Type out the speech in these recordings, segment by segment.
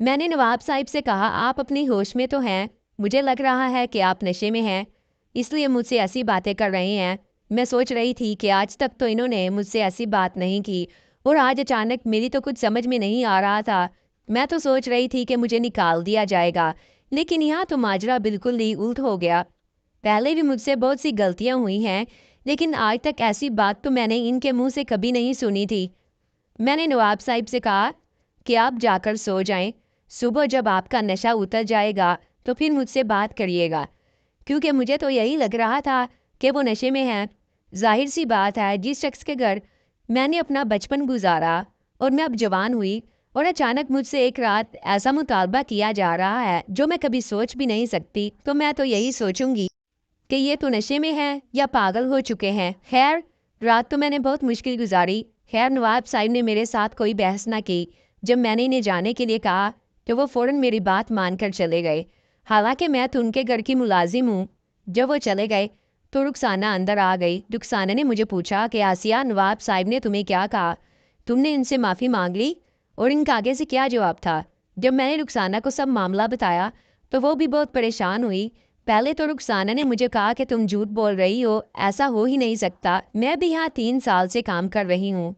میں نے نواب صاحب سے کہا آپ اپنی ہوش میں تو ہیں، مجھے لگ رہا ہے کہ آپ نشے میں ہیں، اس لیے مجھ سے ایسی باتیں کر رہے ہیں۔ میں سوچ رہی تھی کہ آج تک تو انہوں نے مجھ سے ایسی بات نہیں کی اور آج اچانک میری تو کچھ سمجھ میں نہیں آ رہا تھا۔ میں تو سوچ رہی تھی کہ مجھے نکال دیا جائے گا، لیکن یہاں تو ماجرا بالکل ہی الٹ ہو گیا۔ پہلے بھی مجھ سے بہت سی غلطیاں ہوئی ہیں، لیکن آج تک ایسی بات تو میں نے ان کے منہ سے کبھی نہیں سنی تھی۔ میں نے نواب صاحب سے کہا کہ آپ جا کر سو جائیں، صبح جب آپ کا نشہ اتر جائے گا تو پھر مجھ سے بات کریے گا، کیونکہ مجھے تو یہی لگ رہا تھا کہ وہ نشے میں ہیں۔ ظاہر سی بات ہے، جس شخص کے گھر میں نے اپنا بچپن گزارا اور میں اب جوان ہوئی اور اچانک مجھ سے ایک رات ایسا مطالبہ کیا جا رہا ہے جو میں کبھی سوچ بھی نہیں سکتی، تو میں تو یہی سوچوں گی کہ یہ تو نشے میں ہیں یا پاگل ہو چکے ہیں۔ خیر، رات تو میں نے بہت مشکل گزاری۔ خیر، نواب صاحب نے میرے ساتھ کوئی بحث نہ کی۔ جب میں نے انہیں جانے کے لیے کہا تو وہ فوراً میری بات مان کر چلے گئے، حالانکہ میں تو ان کے گھر کی ملازم ہوں۔ جب وہ چلے گئے تو رخسانہ اندر آ گئی۔ رخسانہ نے مجھے پوچھا کہ آسیہ، نواب صاحب نے تمہیں کیا کہا؟ تم نے ان سے معافی مانگ لی؟ اور ان کا آگے سے کیا جواب تھا؟ جب میں نے رخسانہ کو سب معاملہ بتایا تو وہ بھی بہت پریشان ہوئی۔ پہلے تو رخسانہ نے مجھے کہا کہ تم جھوٹ بول رہی ہو، ایسا ہو ہی نہیں سکتا، میں بھی یہاں 3 سال سے کام کر رہی ہوں،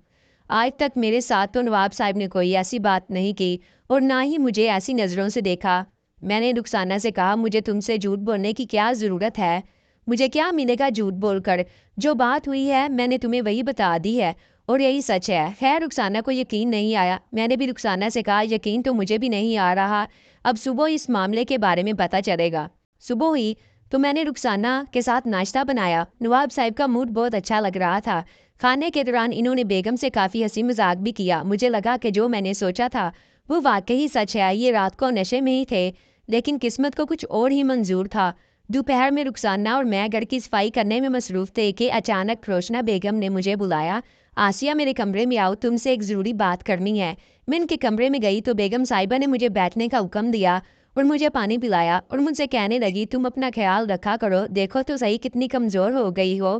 آج تک میرے ساتھ تو نواب صاحب نے کوئی ایسی بات نہیں کی اور نہ ہی مجھے ایسی نظروں سے دیکھا۔ میں نے رخسانہ سے کہا مجھے تم سے جھوٹ بولنے کی کیا ضرورت ہے؟ مجھے کیا ملے گا جھوٹ بول کر؟ جو بات ہوئی ہے میں نے تمہیں وہی بتا دی ہے اور یہی سچ ہے۔ خیر، رخسانہ کو یقین نہیں آیا۔ میں نے بھی رخسانہ سے کہا یقین تو مجھے بھی نہیں آ رہا، اب صبح اس معاملے کے بارے میں پتہ چلے گا۔ صبح ہوئی تو میں نے رخسانہ کے ساتھ ناشتہ بنایا۔ نواب صاحب کا موڈ بہت اچھا لگ رہا تھا۔ کھانے کے دوران انہوں نے بیگم سے کافی ہنسی مذاق بھی کیا۔ مجھے لگا کہ جو میں نے سوچا تھا وہ واقعی سچ ہے، یہ رات کو نشے میں ہی تھے، لیکن قسمت کو کچھ اور ہی منظور تھا۔ دوپہر میں رخسانہ اور میں گھر کی صفائی کرنے میں مصروف تھے کہ اچانک روشنا بیگم نے مجھے بلایا۔ آسیہ، میرے کمرے میں آؤ، تم سے ایک ضروری بات کرنی ہے۔ میں ان کے کمرے میں گئی تو بیگم صاحبہ نے مجھے بیٹھنے کا حکم دیا اور مجھے پانی پلایا اور مجھ سے کہنے لگی تم اپنا خیال رکھا کرو، دیکھو تو صحیح کتنی کمزور ہو گئی ہو۔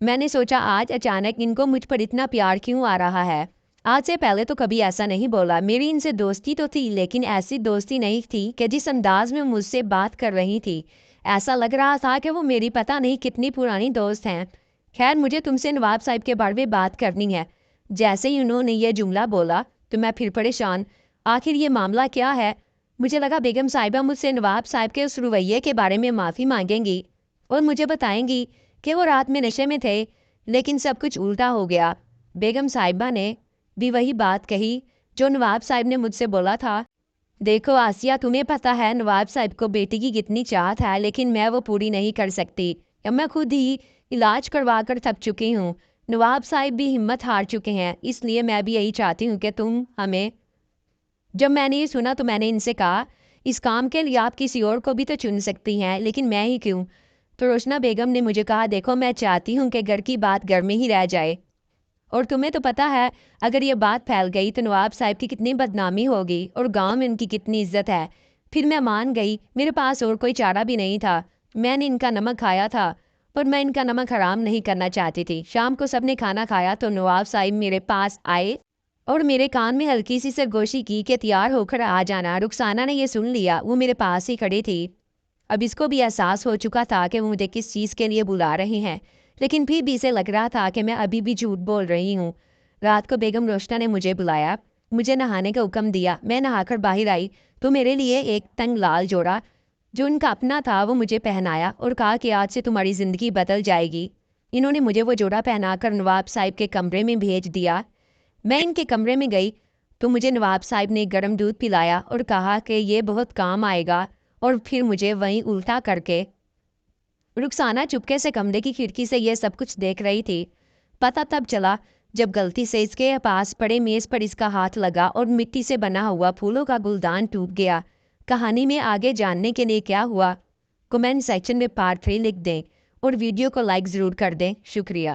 میں نے سوچا آج اچانک ان کو مجھ پر اتنا پیار کیوں آ رہا ہے؟ آج سے پہلے تو کبھی ایسا نہیں بولا۔ میری ان سے دوستی تو تھی، لیکن ایسی دوستی نہیں تھی کہ جس انداز میں مجھ سے بات کر رہی تھی، ایسا لگ رہا تھا کہ وہ میری پتہ نہیں کتنی پرانی دوست ہیں۔ خیر، مجھے تم سے نواب صاحب کے بارے میں بات کرنی ہے۔ جیسے ہی انہوں نے یہ جملہ بولا تو میں پھر پریشان، آخر یہ معاملہ کیا ہے؟ مجھے لگا بیگم صاحبہ مجھ سے نواب صاحب کے اس رویے کے بارے میں معافی مانگیں گی اور مجھے بتائیں گی کہ وہ رات میں نشے میں تھے، لیکن سب کچھ الٹا ہو گیا۔ بیگم صاحبہ نے بھی وہی بات کہی جو نواب صاحب نے مجھ سے بولا تھا۔ دیکھو آسیہ، تمہیں پتہ ہے نواب صاحب کو بیٹی کی کتنی چاہت ہے، لیکن میں وہ پوری نہیں کر سکتی۔ اب میں خود ہی علاج کروا کر تھک چکی ہوں، نواب صاحب بھی ہمت ہار چکے ہیں، اس لیے میں بھی یہی چاہتی ہوں کہ تم ہمیں۔ جب میں نے یہ سنا تو میں نے ان سے کہا اس کام کے لیے آپ کسی اور کو بھی تو چن سکتی ہیں، لیکن میں ہی کیوں؟ تو روشنا بیگم نے مجھے کہا دیکھو میں چاہتی ہوں کہ گھر کی بات گھر میں ہی رہ جائے، اور تمہیں تو پتہ ہے اگر یہ بات پھیل گئی تو نواب صاحب کی کتنی بدنامی ہوگی اور گاؤں میں ان کی کتنی عزت ہے۔ پھر میں مان گئی، میرے پاس اور کوئی چارہ بھی نہیں تھا۔ میں نے ان کا نمک کھایا تھا پر میں ان کا نمک حرام نہیں کرنا چاہتی تھی۔ شام کو سب نے کھانا کھایا تو نواب صاحب میرے پاس آئے اور میرے کان میں ہلکی سی سرگوشی کی کہ تیار ہو کر آ جانا۔ رخسانہ نے یہ سن لیا، وہ میرے پاس ہی کھڑی تھی۔ اب اس کو بھی احساس ہو چکا تھا کہ وہ مجھے کس چیز کے لیے بلا رہے ہیں، لیکن پھر بھی اسے لگ رہا تھا کہ میں ابھی بھی جھوٹ بول رہی ہوں۔ رات کو بیگم روشنا نے مجھے بلایا، مجھے نہانے کا حکم دیا۔ میں نہا کر باہر آئی تو میرے لیے ایک تنگ لال جوڑا جو ان کا اپنا تھا وہ مجھے پہنایا اور کہا کہ آج سے تمہاری زندگی بدل جائے گی۔ انہوں نے مجھے وہ جوڑا پہنا کر نواب صاحب کے کمرے میں بھیج دیا۔ میں ان کے کمرے میں گئی تو مجھے نواب صاحب نے گرم دودھ پلایا اور کہا کہ یہ بہت کام آئے گا، اور پھر مجھے وہیں الٹا کر کے۔ رخسانہ چپکے سے کمرے کی کھڑکی سے یہ سب کچھ دیکھ رہی تھی۔ پتہ تب چلا جب غلطی سے اس کے پاس پڑے میز پر اس کا ہاتھ لگا اور مٹی سے بنا ہوا پھولوں کا گلدان ٹوٹ گیا۔ کہانی میں آگے جاننے کے لیے کیا ہوا کمنٹ سیکشن میں پارٹ 3 لکھ دیں اور ویڈیو کو لائک ضرور کر دیں۔ شکریہ۔